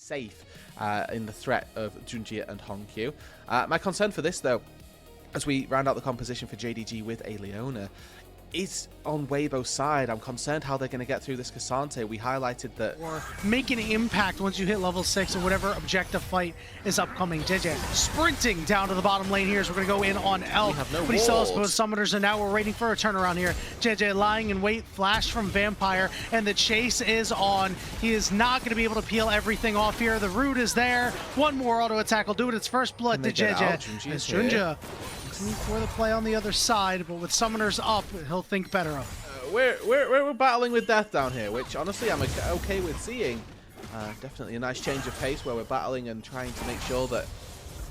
safe in the threat of Junjie and Hongyu. My concern for this, though, as we round out the composition for JDG with a Leona, is on Weibo's side. I'm concerned how they're going to get through this Cassante. We highlighted that. Or make an impact once you hit level 6 or whatever objective fight is upcoming. JJ sprinting down to the bottom lane here as we're going to go in on Elk. But he still has both summoners, and now we're waiting for a turnaround here. JJ lying in wait, flash from Vampire, and the chase is on. He is not going to be able to peel everything off here. The root is there. One more auto attack will do it. It's first blood to JJ. As Junjie for the play on the other side, but with summoners up, he'll think better of. We're battling with death down here, which honestly I'm okay with seeing. Definitely a nice change of pace where we're battling and trying to make sure that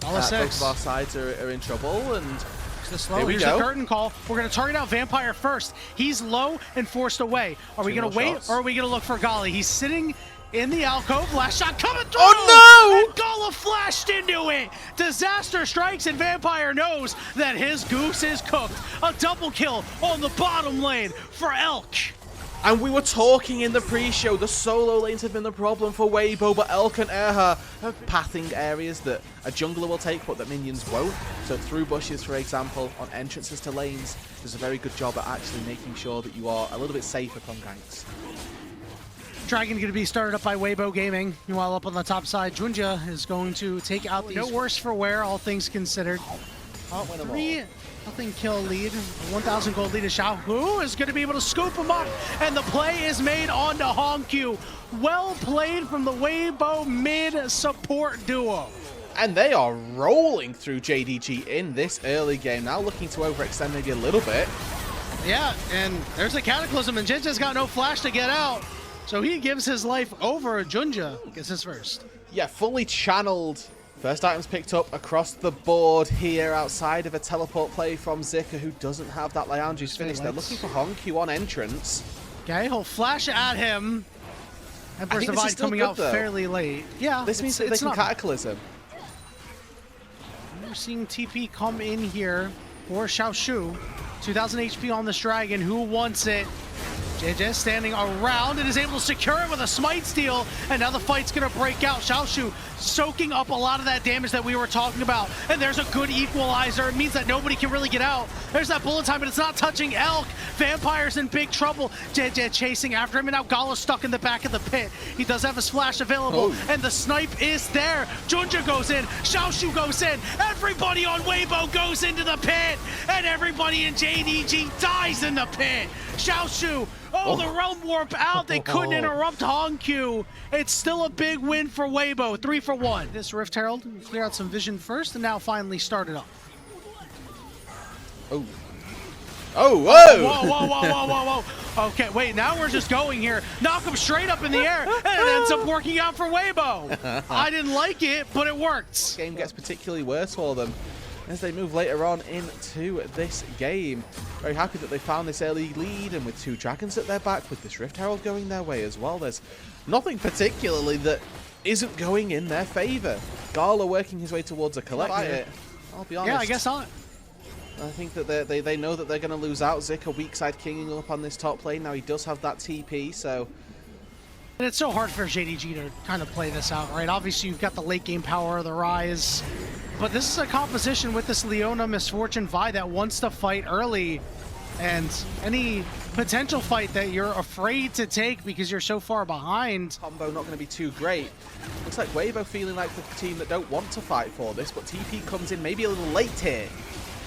both of our sides are in trouble. And here's the curtain call. We're going to target out Vampire first. He's low and forced away. Are we going to wait or are we going to look for Gali? He's sitting in the alcove. Last shot coming through. Oh no! And Gala flashed into it. Disaster strikes, and Vampire knows that his goose is cooked. A double kill on the bottom lane for Elk. And we were talking in the pre-show, the solo lanes have been the problem for Waybo, but Elk and Erha have pathing areas that a jungler will take, but that minions won't. So through bushes, for example, on entrances to lanes, does a very good job at actually making sure that you are a little bit safer from ganks. Dragon going to be started up by Weibo Gaming. Meanwhile, up on the top side, Junjie is going to take out these. No worse for wear, all things considered. Nothing kill lead. 1,000 gold lead to Xiaohu is going to be able to scoop him up, and the play is made onto Hongyu. Well played from the Weibo mid support duo. And they are rolling through JDG in this early game. Now looking to overextend maybe a little bit. Yeah, and there's a Cataclysm, and Jinja's got no flash to get out. So he gives his life over. Junjie gets his first. Yeah, fully channeled. First items picked up across the board here outside of a teleport play from Zika, who doesn't have that Liandry's finish. They're looking for Hongyu on entrance. Okay, he'll flash at him. Emperor's Divide coming out fairly late. Yeah, this means that they can Cataclysm. We're seeing TP come in here for Xiaoshu. 2,000 HP on this dragon. Who wants it? JJ standing around and is able to secure it with a smite steal, and now the fight's gonna break out. Xiaoshu soaking up a lot of that damage that we were talking about, and there's a good equalizer. It means that nobody can really get out. There's that bullet time, but it's not touching Elk. Vampire's in big trouble. JJ chasing after him, and now Gala's stuck in the back of the pit. He does have his flash available, and the snipe is there. Junjie goes in, Xiaoshu goes in, everybody on Weibo goes into the pit, and everybody in JDG dies in the pit. Xiaoshu, the realm warp out. They couldn't interrupt Hongyu. It's still a big win for Weibo, 3 for 1. This Rift Herald, clear out some vision first, and now finally start it up. Whoa. Whoa. Okay, wait, now we're just going here. Knock him straight up in the air, and it ends up working out for Weibo. I didn't like it, but it worked. This game gets particularly worse for them as they move later on into this game. Very happy that they found this early lead, and with 2 dragons at their back, with this Rift Herald going their way as well, there's nothing particularly that isn't going in their favor. Gala working his way towards a collect. I'll be honest. Yeah, I guess not. I think that they know that they're going to lose out. Zika weak side kinging up on this top lane. Now he does have that TP, so... And it's so hard for JDG to kind of play this out, right? Obviously, you've got the late game power of the Rise, but this is a composition with this Leona Misfortune Vi that wants to fight early, and any potential fight that you're afraid to take because you're so far behind. Combo not going to be too great. Looks like Waybo feeling like the team that don't want to fight for this, but TP comes in maybe a little late here.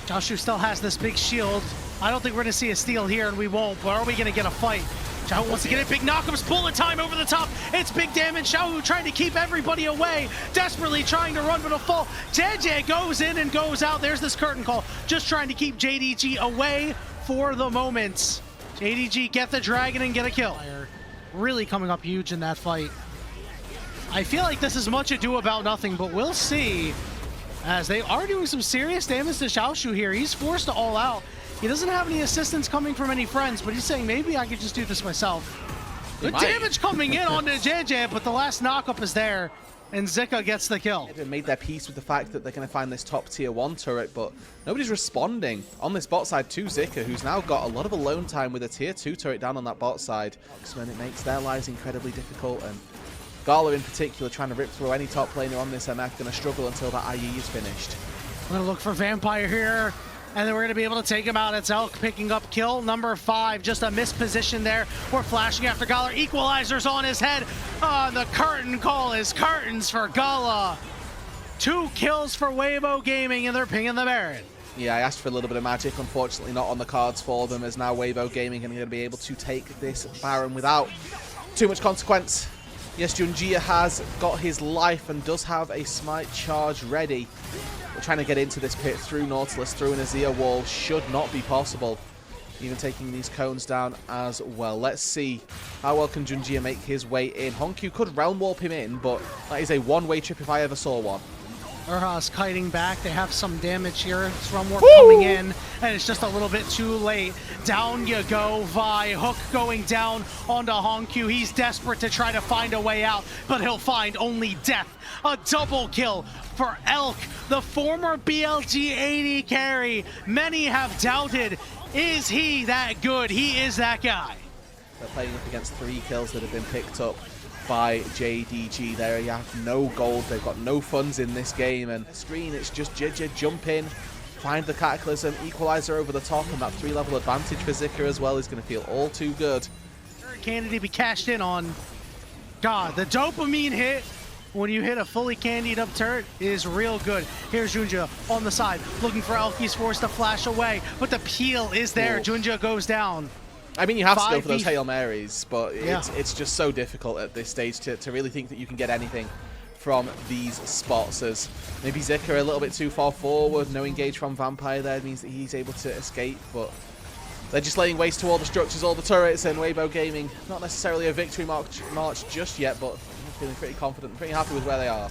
Xiaoshu still has this big shield. I don't think we're going to see a steal here, and we won't, but are we going to get a fight? Xiaohu wants to get it. Big knockums, bullet time over the top. It's big damage. Xiaohu trying to keep everybody away. Desperately trying to run, but a fall. JJ goes in and goes out. There's this curtain call. Just trying to keep JDG away for the moment. JDG get the dragon and get a kill. Really coming up huge in that fight. I feel like this is much ado about nothing, but we'll see. As they are doing some serious damage to Xiaoshu here. He's forced to all out. He doesn't have any assistance coming from any friends, but he's saying maybe I could just do this myself. Good damage coming in onto JJ, but the last knockup is there, and Zika gets the kill. They've made their peace with the fact that they're going to find this top tier 1 turret, but nobody's responding on this bot side to Zika, who's now got a lot of alone time with a tier 2 turret down on that bot side. X-Men, it makes their lives incredibly difficult, and Gala in particular trying to rip through any top laner on this MF, going to struggle until that IE is finished. We're going to look for Vampire here, and then we're going to be able to take him out. It's Elk picking up kill number 5. Just a missed position there. We're flashing after Gala. Equalizer's on his head. The curtain call is curtains for Gala. 2 kills for Weibo Gaming, and they're pinging the Baron. Yeah, I asked for a little bit of magic. Unfortunately, not on the cards for them, as now Weibo Gaming are going to be able to take this Baron without too much consequence. Yes, Junjia has got his life and does have a smite charge ready. We're trying to get into this pit through Nautilus, through an Azir wall. Should not be possible. Even taking these cones down as well. Let's see how well can Junjia make his way in. Honkyu could realm warp him in, but that is a one-way trip if I ever saw one. Urha's kiting back. They have some damage here. Realm warp coming in, and it's just a little bit too late. Down you go, Vi. Hook going down onto Honkyu. He's desperate to try to find a way out, but he'll find only death. A double kill for Elk, the former BLG AD carry. Many have doubted, is he that good? He is that guy. They're playing up against 3 kills that have been picked up by JDG. There you have no gold, they've got no funds in this game, and screen it's just JJ jump in, find the Cataclysm, equalizer over the top, and that 3-level advantage for Zika as well is going to feel all too good. Candy to be cashed in on. God, the dopamine hit when you hit a fully candied up turret is real good. Here's Junjia on the side, looking for Elk. He's forced to flash away, but the peel is there. Ooh. Junjia goes down. I mean, you have to go for those Hail Marys, but it's just so difficult at this stage to really think that you can get anything from these spots, as maybe Zika a little bit too far forward. No engage from Vampire there means that he's able to escape, but they're just laying waste to all the structures, all the turrets, and Weibo Gaming, not necessarily a victory march just yet, but feeling pretty confident, pretty happy with where they are.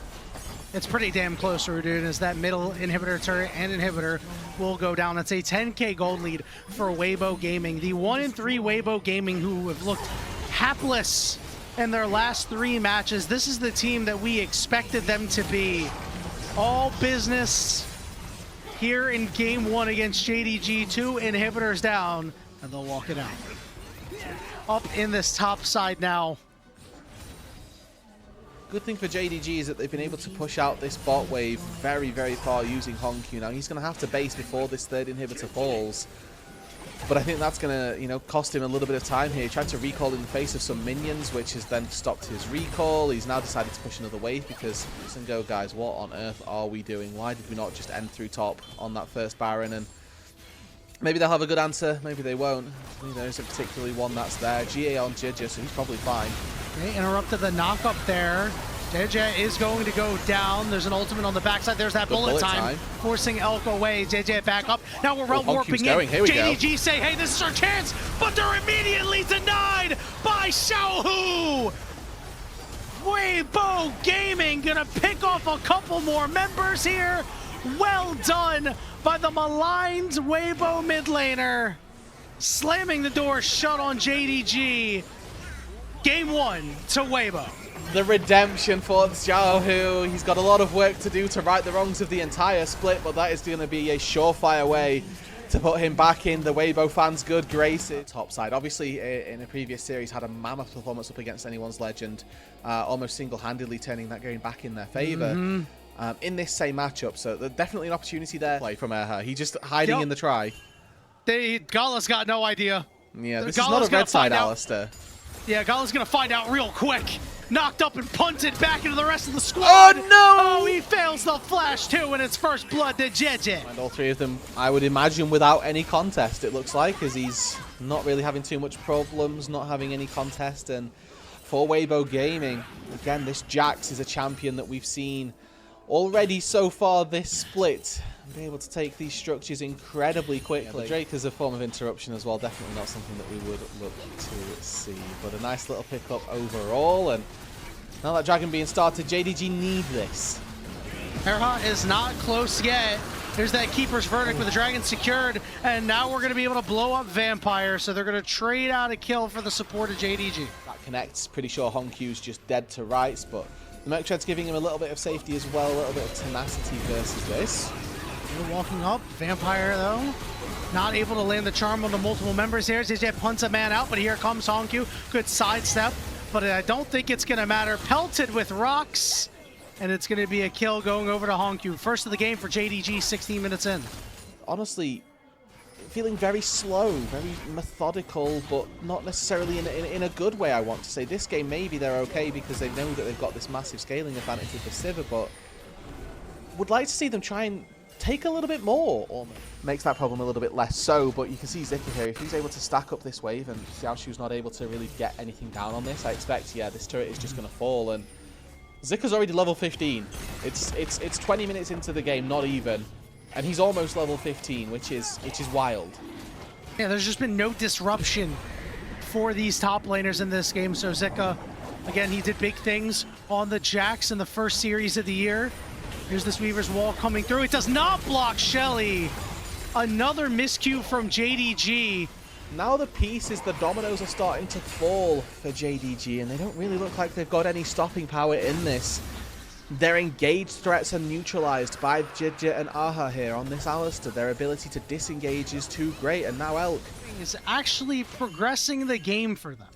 It's pretty damn close, Rudin, as that middle inhibitor turret and inhibitor will go down. It's a 10k gold lead for Weibo Gaming. The 1-3 Weibo Gaming, who have looked hapless in their last 3 matches. This is the team that we expected them to be. All business here in game 1 against JDG. 2 inhibitors down, and they'll walk it out. Up in this top side now. Good thing for JDG is that they've been able to push out this bot wave very, very far using Honkyu. Now he's going to have to base before this 3rd inhibitor falls, but I think that's going to, cost him a little bit of time here. He tried to recall in the face of some minions, which has then stopped his recall. He's now decided to push another wave because, listen, go guys, what on earth are we doing? Why did we not just end through top on that first Baron? And maybe they'll have a good answer, maybe they won't. There isn't particularly one that's there. GA on JJ, so he's probably fine. They interrupted the knock up there. JJ is going to go down. There's an ultimate on the backside. There's that bullet time, forcing Elk away. JJ back up. Now we're realm warping in. JDG say, hey, this is our chance, but they're immediately denied by Xiaohu. Weibo Gaming gonna pick off a couple more members here. Well done by the maligned Weibo mid laner, slamming the door shut on JDG. Game 1 to Weibo. The redemption for Xiaohu. He's got a lot of work to do to right the wrongs of the entire split, but that is going to be a surefire way to put him back in the Weibo fans' good graces. Top side, obviously, in a previous series, had a mammoth performance up against anyone's legend, almost single-handedly turning that game back in their favor. In this same matchup, so there's definitely an opportunity there. Play from Erha. He's just hiding in the try. Gala's got no idea. Yeah, this is not a red side, Alistair. Yeah, Gala's gonna find out real quick. Knocked up and punted back into the rest of the squad. Oh no! Oh, he fails the flash too, and it's first blood to JJ. And all 3 of them, I would imagine, without any contest, it looks like, as he's not really having too much problems, not having any contest. And for Weibo Gaming, again, this Jax is a champion that we've seen already so far this split. Be able to take these structures incredibly quickly. Yeah, Drake is a form of interruption as well, definitely not something that we would look to see, but a nice little pickup overall. And now that Dragon being started, JDG need this. Erha is not close yet. There's that Keeper's Verdict with the Dragon secured, and now we're going to be able to blow up Vampire, so they're going to trade out a kill for the support of JDG. That connects. Pretty sure Honkyu's just dead to rights, but the Merc Tread's giving him a little bit of safety as well, a little bit of tenacity versus this. They're walking up. Vampire, though, not able to land the charm on the multiple members here. JJ punts a man out, but here comes Honkyu. Good sidestep but I don't think it's going to matter. Pelted with rocks, and it's going to be a kill going over to Hongyu. First of the game for JDG, 16 minutes in. Honestly, feeling very slow, very methodical, but not necessarily in a good way, I want to say. This game, maybe they're okay because they know that they've got this massive scaling advantage with the Sivir, but would like to see them try and take a little bit more, or makes that problem a little bit less so. But you can see Zika here, if he's able to stack up this wave and Xiaoshu's not able to really get anything down on this, I expect, yeah, this turret is just going to fall. And Zika's already level 15. It's 20 minutes into the game, not even, and he's almost level 15, which is wild. Yeah, there's just been no disruption for these top laners in this game. So Zika, again, he did big things on the Jax in the first series of the year. Here's this Weaver's Wall coming through. It does not block Shelly. Another miscue from JDG. Now the pieces, the dominoes are starting to fall for JDG, and they don't really look like they've got any stopping power in this. Their engaged threats are neutralized by JDG and Aha here on this Alistar. Their ability to disengage is too great, and now Elk is actually progressing the game for them.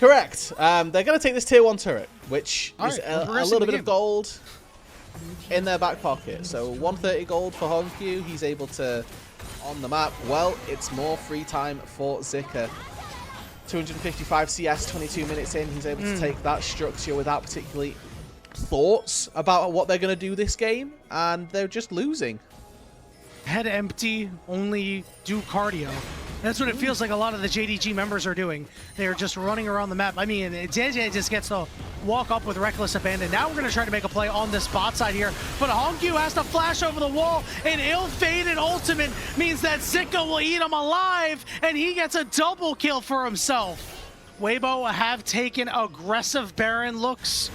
Correct. They're going to take this tier 1 turret, which is right, a little bit of gold in their back pocket. So 130 gold for Hongyu. He's able to, on the map, well, it's more free time for Zika. 255 CS, 22 minutes in. He's able to take that structure without particularly thoughts about what they're going to do this game, and they're just losing. Head empty, only do cardio. That's what it feels like a lot of the JDG members are doing. They're just running around the map. I mean, JJ just gets to walk up with reckless abandon. Now we're going to try to make a play on this bot side here, but Hongyu has to flash over the wall. An ill-fated ultimate means that Zika will eat him alive, and he gets a double kill for himself. Waybo have taken aggressive Baron looks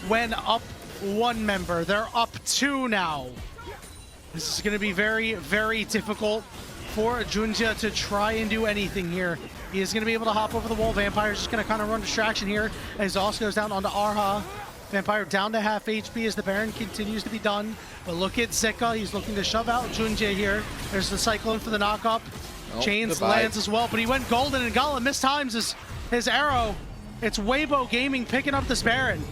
when up one member. They're up 2 now. This is going to be very, very difficult for Junja to try and do anything here. He is going to be able to hop over the wall. Vampire's just going to kind of run distraction here. Exhaust goes down onto Arha. Vampire down to half HP as the Baron continues to be done. But look at Zika. He's looking to shove out Junja here. There's the Cyclone for the knock-up. Chains lands as well, but he went golden, and Gala mistimes his arrow. It's Weibo Gaming picking up this Baron.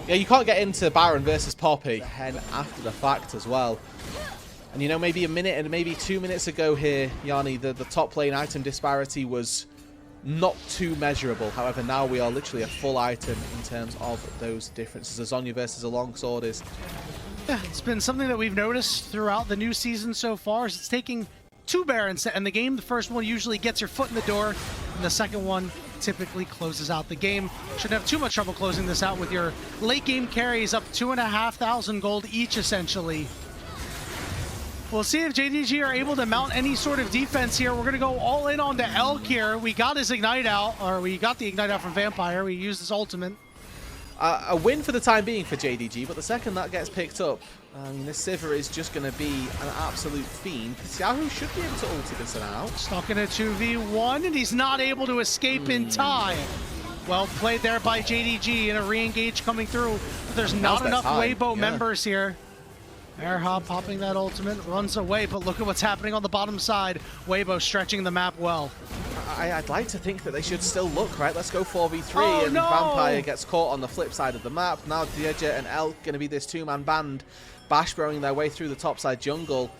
Yeah, you can't get into Baron versus Poppy, and after the fact as well. And you know, maybe a minute and maybe 2 minutes ago here, Yanni, the top lane item disparity was not too measurable. However, now we are literally a full item in terms of those differences. A Zhonya versus a longsword is... Yeah, it's been something that we've noticed throughout the new season so far. It's taking 2 Barons to end the game. The first one usually gets your foot in the door, and the second one typically closes out the game. Shouldn't have too much trouble closing this out with your late game carries up 2,500 gold each, essentially. We'll see if JDG are able to mount any sort of defense here. We're going to go all in on the Elk here. We got his Ignite out, or we got the Ignite out from Vampire. We used his ultimate. A win for the time being for JDG, but the second that gets picked up, I mean, this Sivir is just going to be an absolute fiend. Xiaohu should be able to ulti this out. Stuck in a 2v1, and he's not able to escape in time. Well played there by JDG, and a re-engage coming through. But there's not enough Weibo members here. Airhop popping that ultimate, runs away, but look at what's happening on the bottom side. Weibo stretching the map well. I'd like to think that they should still look, right? Let's go 4v3, and Vampire gets caught on the flip side of the map. Now JJ and Elk going to be this 2-man band, bash throwing their way through the topside jungle.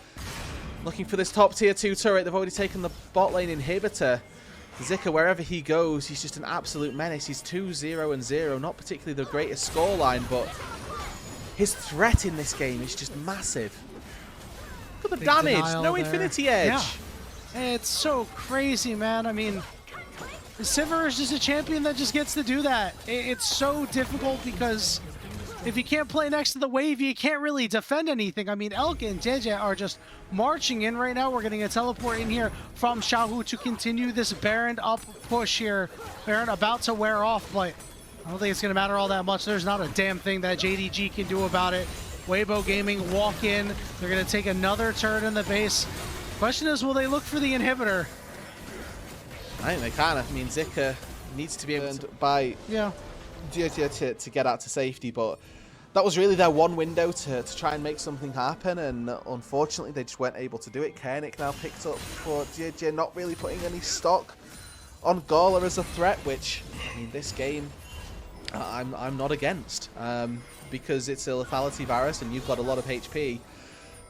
Looking for this top tier 2 turret. They've already taken the bot lane inhibitor. Zika, wherever he goes, he's just an absolute menace. He's 2-0-0, not particularly the greatest scoreline, but his threat in this game is just massive. Look at the damage, no Infinity Edge. Yeah. It's so crazy, man. I mean, Sivir is just a champion that just gets to do that. It's so difficult because if you can't play next to the wave, you can't really defend anything. I mean, Elk and JJ are just marching in right now. We're getting a teleport in here from Xiaohu to continue this Baron up push here. Baron about to wear off, but I don't think it's going to matter all that much. There's not a damn thing that JDG can do about it. Weibo Gaming walk in. They're going to take another turret in the base. Question is, will they look for the inhibitor? I think they can. I mean, Zika needs to be able to by JJ to get out to safety, but that was really their one window to try and make something happen, and unfortunately they just weren't able to do it. Koenig now picked up for JJ, not really putting any stock on Gawler as a threat, which, I mean, this game, I'm not against. Because it's a lethality virus and you've got a lot of HP.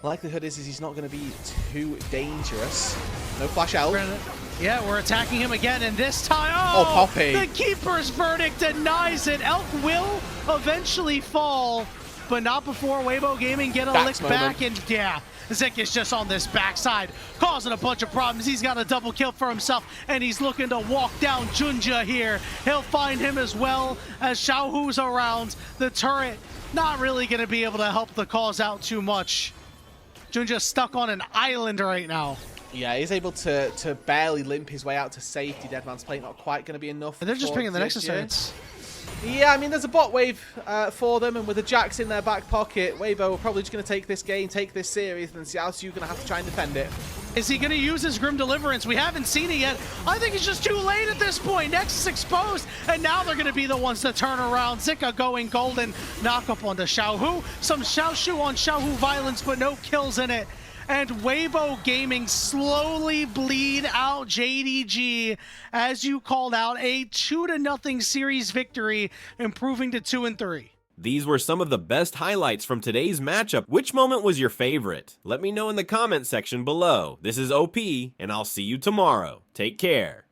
Likelihood is he's not going to be too dangerous. No flash out. Yeah, we're attacking him again, and this time, oh, Poppy. The keeper's verdict denies it. Elk will eventually fall, but not before Weibo Gaming get a lick back, and yeah, Zik is just on this backside, causing a bunch of problems. He's got a double kill for himself, and he's looking to walk down Junja here. He'll find him as well as Xiaohu's around. The turret not really going to be able to help the cause out too much. Junja's stuck on an island right now. Yeah, he's able to barely limp his way out to safety. Deadman's Plate not quite going to be enough. And they're just picking the Nexus hits. Yeah, I mean, there's a bot wave for them, and with the Jax in their back pocket, Waybo are probably just going to take this game, take this series, and Xiaosu going to have to try and defend it. Is he going to use his Grim Deliverance? We haven't seen it yet. I think it's just too late at this point. Nexus exposed, and now they're going to be the ones to turn around. Zika going golden. Knock up onto Xiaohu. Some Xiaoshu on Xiaohu violence, but no kills in it. And Weibo Gaming slowly bleed out JDG, as you called out, a 2-0 series victory, improving to 2-3. These were some of the best highlights from today's matchup. Which moment was your favorite? Let me know in the comment section below. This is OP, and I'll see you tomorrow. Take care.